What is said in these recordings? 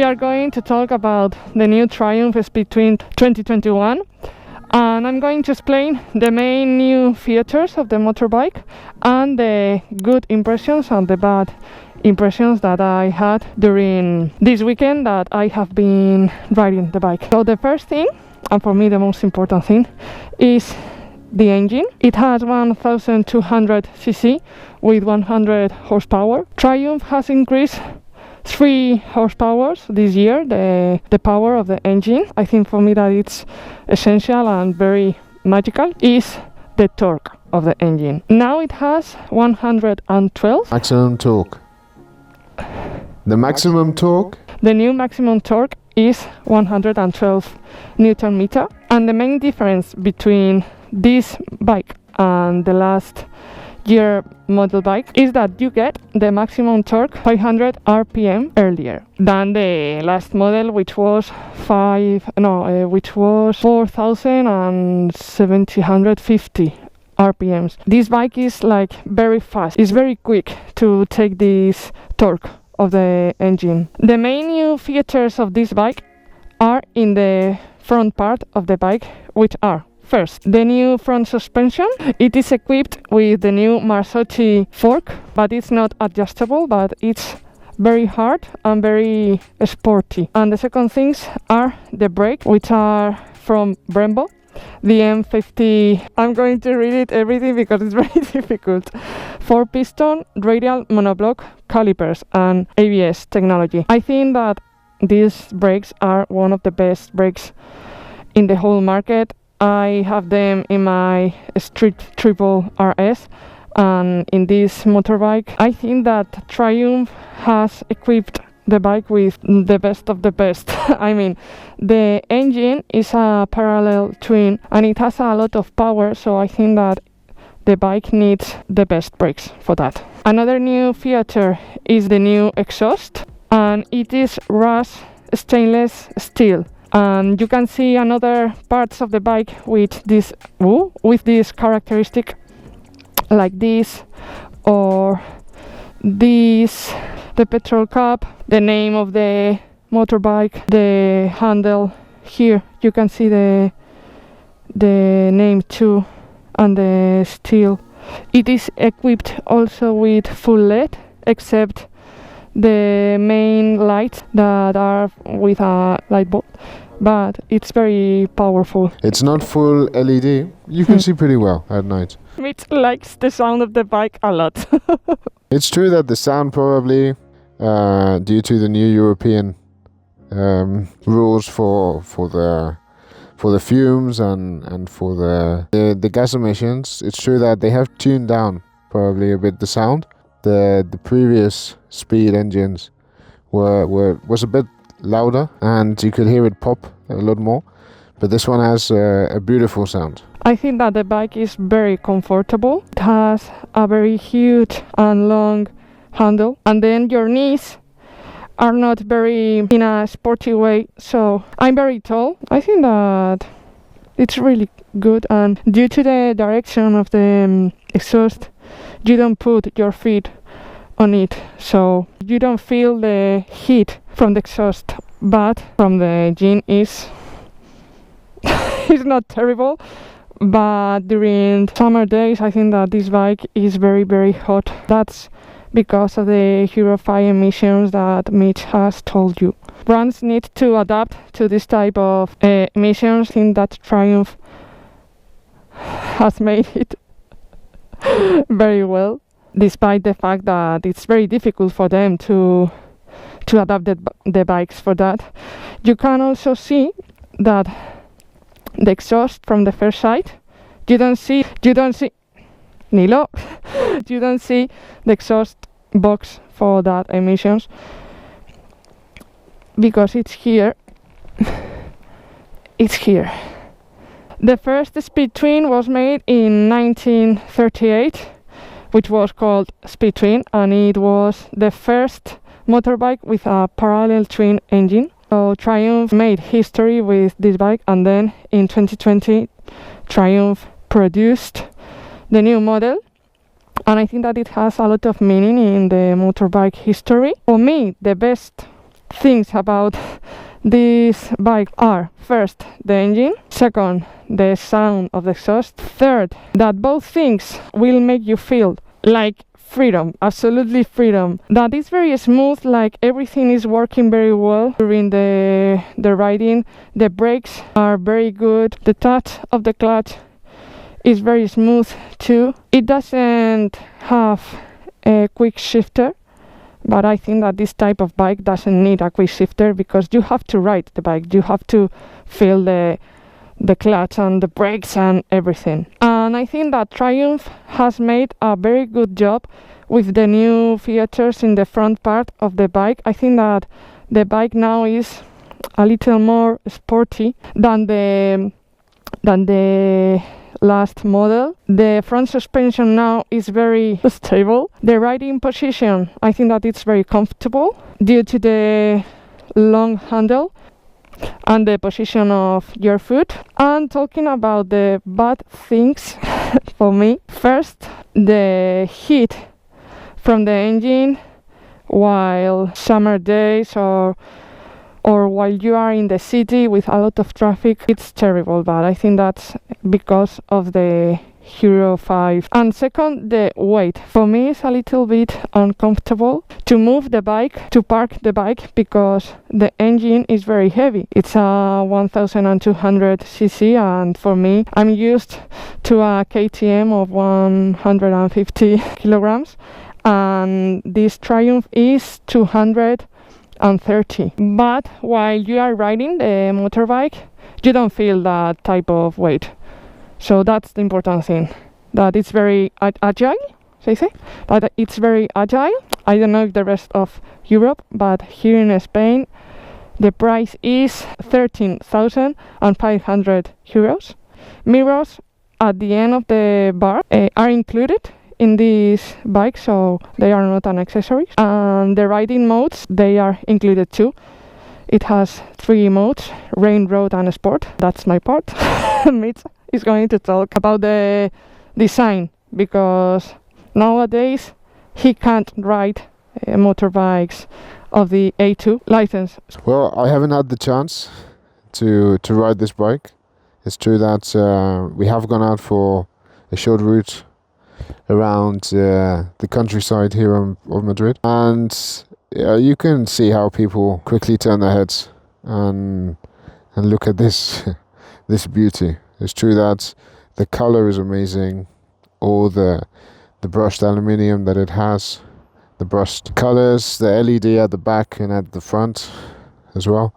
are going to talk about the new Triumph Speed Twin 2021, and I'm going to explain the main new features of the motorbike and the good impressions and the bad impressions that I had during this weekend that I have been riding the bike. So the first thing, and for me the most important thing, is the engine. It has 1200 cc with 100 horsepower. Triumph has increased 3 horsepower this year, the power of the engine. I think for me that it's essential and very magical is the torque of the engine. Now it has 112 maximum torque. The maximum torque? The new maximum torque is 112 Newton meter, and the main difference between this bike and the last year model bike is that you get the maximum torque 500 rpm earlier than the last model, which was 4750 rpms. This bike is like very fast, it's very quick to take this torque of the engine. The main new features of this bike are in the front part of the bike, which are: first, the new front suspension. It is equipped with the new Marzocchi fork, but it's not adjustable, but it's very hard and very sporty. And the second things are the brakes, which are from Brembo. The M50, I'm going to read it everything because it's very difficult. 4-piston radial monoblock calipers and ABS technology. I think that these brakes are one of the best brakes in the whole market. I have them in my Street Triple RS, and in this motorbike I think that Triumph has equipped the bike with the best of the best. I mean, the engine is a parallel twin and it has a lot of power, so I think that the bike needs the best brakes for that. Another new feature is the new exhaust, and it is rust stainless steel. And you can see another parts of the bike with this characteristic, like this or this, the petrol cap, the name of the motorbike, the handle. Here you can see the name too, and the steel. It is equipped also with full LED, except the main lights that are with a light bulb, but it's very powerful. It's not full LED. You can see pretty well at night. Mitch likes the sound of the bike a lot. It's true that the sound probably, due to the new European rules for the fumes and for the gas emissions, it's true that they have tuned down probably a bit the sound. The previous speed engines was a bit louder and you could hear it pop a lot more, but this one has a beautiful sound. I think that the bike is very comfortable. It has a very huge and long handle, and then your knees are not very in a sporty way, so I'm very tall. I think that it's really good, and due to the direction of the exhaust, you don't put your feet on it, so you don't feel the heat from the exhaust, but from the engine is it's not terrible. But during summer days I think that this bike is very, very hot. That's because of the Euro 5 emissions that Mitch has told you. Brands need to adapt to this type of emissions. I think that Triumph has made it very well, despite the fact that it's very difficult for them to adapt the bikes for that. You can also see that the exhaust from the first side, you don't see Nilo, you don't see the exhaust box for that emissions because it's here. It's here. The first Speed Twin was made in 1938, which was called Speed Twin, and it was the first motorbike with a parallel twin engine. So Triumph made history with this bike, and then in 2020 Triumph produced the new model, and I think that it has a lot of meaning in the motorbike history. For me, the best things about this bike are: first, the engine; second, the sound of the exhaust; third, that both things will make you feel like freedom, absolutely freedom, that is very smooth, like everything is working very well during the riding. The brakes are very good, the touch of the clutch is very smooth too. It doesn't have a quick shifter, but I think that this type of bike doesn't need a quick shifter, because you have to ride the bike, you have to feel the clutch and the brakes and everything. And I think that Triumph has made a very good job with the new features in the front part of the bike. I think that the bike now is a little more sporty than the last model. The front suspension now is very stable. The riding position, I think that it's very comfortable due to the long handle and the position of your foot. And talking about the bad things for me, first, the heat from the engine while summer days or while you are in the city with a lot of traffic, it's terrible, but I think that's because of the Euro 5. And second, the weight. For me, it's a little bit uncomfortable to move the bike, to park the bike, because the engine is very heavy. It's a 1200 cc, and for me, I'm used to a KTM of 150 kilograms, and this Triumph is 230. But while you are riding the motorbike, you don't feel that type of weight. So that's the important thing, that it's very agile, that it's very agile. I don't know if the rest of Europe, but here in Spain, the price is 13,500 euros. Mirrors at the end of the bar are included in this bike, so they are not an accessory. And the riding modes, they are included too. It has 3 modes: rain, road and sport. That's my part. Mitch is going to talk about the design, because nowadays he can't ride motorbikes of the A2 license. Well, I haven't had the chance to ride this bike. It's true that we have gone out for a short route around the countryside here of Madrid, and you can see how people quickly turn their heads and look at this this beauty. It's true that the color is amazing, all the brushed aluminium that it has, the brushed colors, the LED at the back and at the front as well,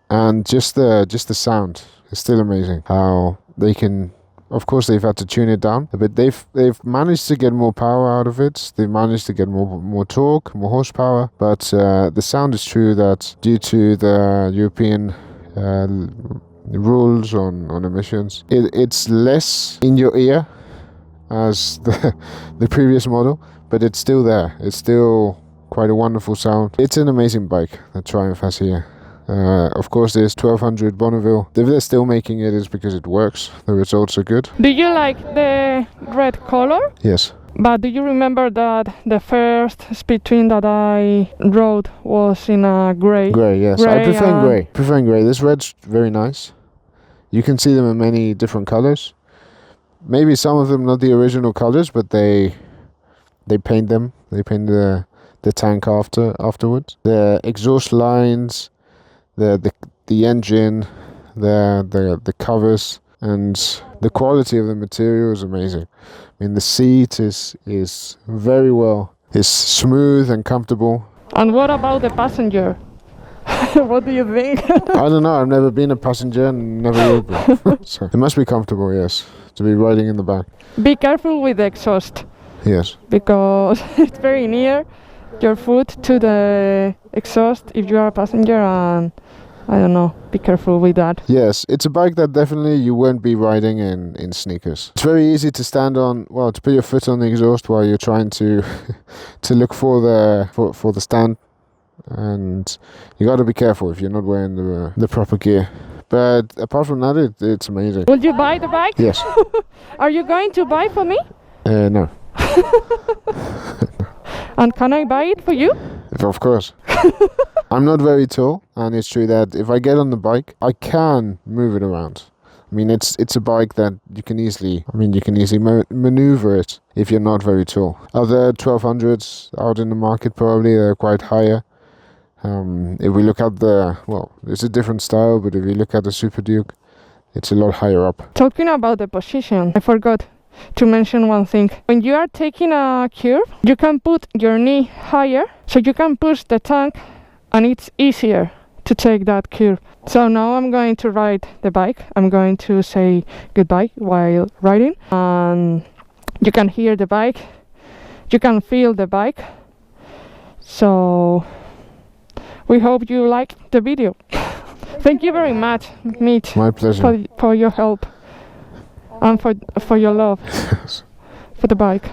and just the sound is still amazing. How they can, of course, they've had to tune it down, but they've managed to get more power out of it. They've managed to get more torque, more horsepower. But the sound is true that due to the European rules on emissions, it's less in your ear as the previous model, but it's still there. It's still quite a wonderful sound. It's an amazing bike that Triumph has here. Of course, there's 1200 Bonneville. If they're still making it, it's because it works. The results are good. Do you like the red color? Yes. But do you remember that the first speed twin that I rode was in a grey? Grey, yes. I prefer grey. This red's very nice. You can see them in many different colors. Maybe some of them not the original colors, but they paint them. They paint the tank afterwards. The exhaust lines, the engine, the covers, and the quality of the material is amazing. I mean, the seat is very well. It's smooth and comfortable. And what about the passenger? What do you think? I don't know. I've never been a passenger and never will be. So it must be comfortable, yes, to be riding in the back. Be careful with the exhaust. Yes. Because it's very near your foot to the exhaust if you are a passenger, and I don't know, be careful with that. Yes, it's a bike that definitely you won't be riding in sneakers. It's very easy to stand on, well, to put your foot on the exhaust while you're trying to look for the stand, and you got to be careful if you're not wearing the proper gear. But apart from that, it's amazing. Will you buy the bike? Yes. Are you going to buy for me? No. And can I buy it for you? Of course. I'm not very tall, and it's true that if I get on the bike, I can move it around. I mean, it's a bike that you can easily maneuver it if you're not very tall. Other 1200s out in the market, probably they're quite higher. If we look at it's a different style, but if you look at the Super Duke, it's a lot higher up. Talking about the position, I forgot to mention one thing. When you are taking a curve, you can put your knee higher, so you can push the tank, and it's easier to take that curve. So now I'm going to ride the bike. I'm going to say goodbye while riding, and you can hear the bike, you can feel the bike. So we hope you like the video. Thank you very much, Mitch. My pleasure. For your help and for your love for the bike.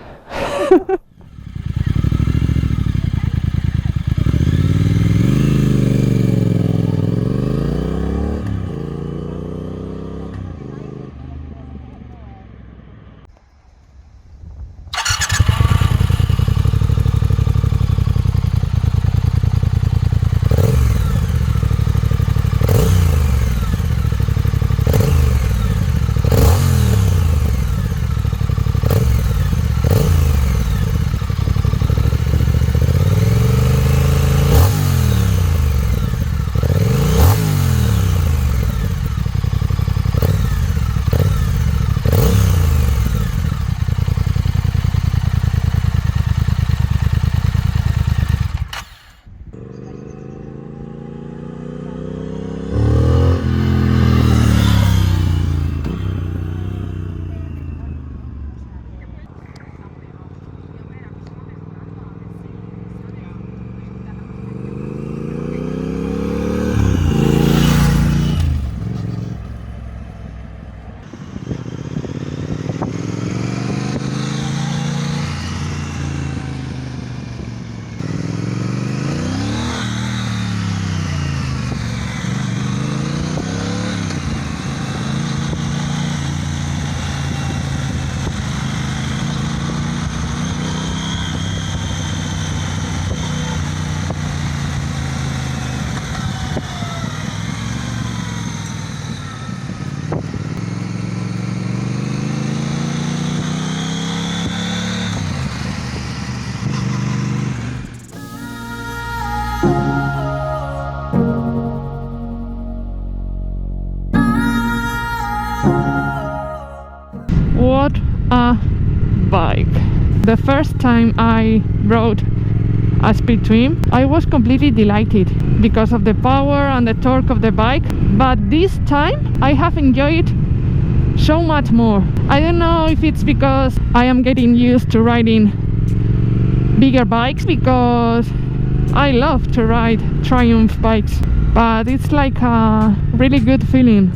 What a bike! The first time I rode a speed twin, I was completely delighted because of the power and the torque of the bike, but this time I have enjoyed so much more. I don't know if it's because I am getting used to riding bigger bikes, because I love to ride Triumph bikes, but it's like a really good feeling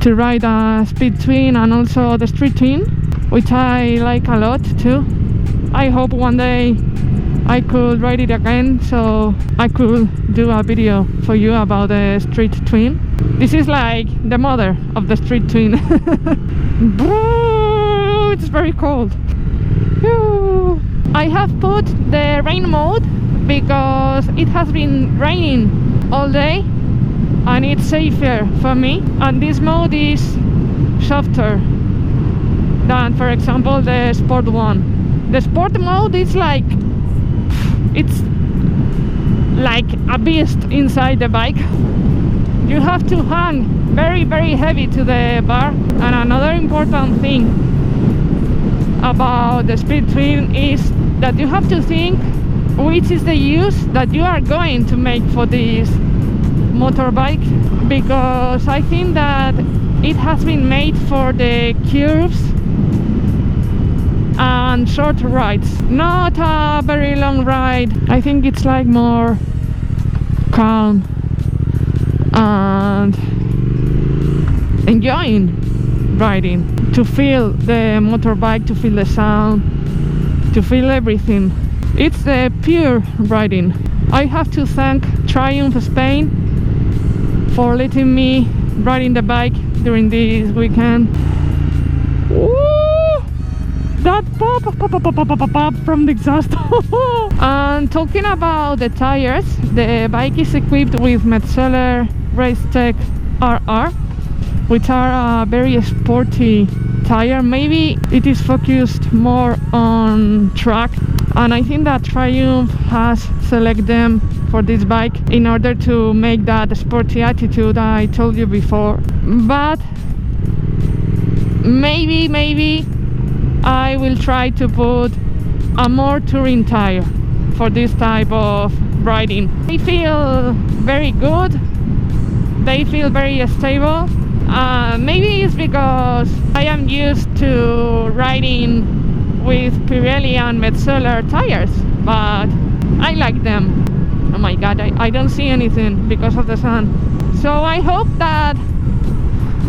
to ride a speed twin and also the street twin, which I like a lot too. I hope one day I could ride it again, so I could do a video for you about the street twin. This is like the mother of the street twin. It's very cold. I have put the rain mode because it has been raining all day and it's safer for me, and this mode is softer than, for example, the sport one. The sport mode is like, it's like a beast inside the bike. You have to hang very, very heavy to the bar. And another important thing about the speed twin is that you have to think which is the use that you are going to make for this motorbike, because I think that it has been made for the curves and short rides, not a very long ride. I think it's like more calm and enjoying riding, to feel the motorbike, to feel the sound, to feel everything. It's the pure riding. I have to thank Triumph Spain for letting me riding the bike during this weekend. Woo! that pop from the exhaust. And talking about the tires, the bike is equipped with Metzeler Racetech RR, which are a very sporty tire. Maybe it is focused more on track, and I think that Triumph has selected them for this bike in order to make that sporty attitude I told you before. But maybe I will try to put a more touring tire for this type of riding. They feel very good, they feel very stable. Maybe it's because I am used to riding with Pirelli and Metzeler tires, but I like them. Oh my god, I don't see anything because of the sun. So I hope that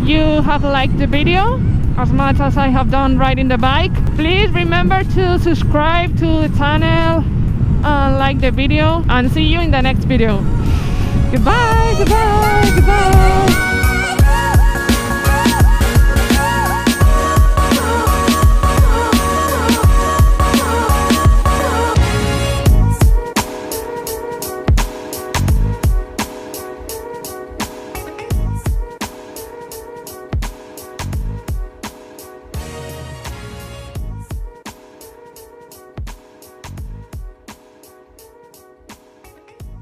you have liked the video as much as I have done riding the bike. Please remember to subscribe to the channel and like the video, and see you in the next video. Goodbye, goodbye, goodbye.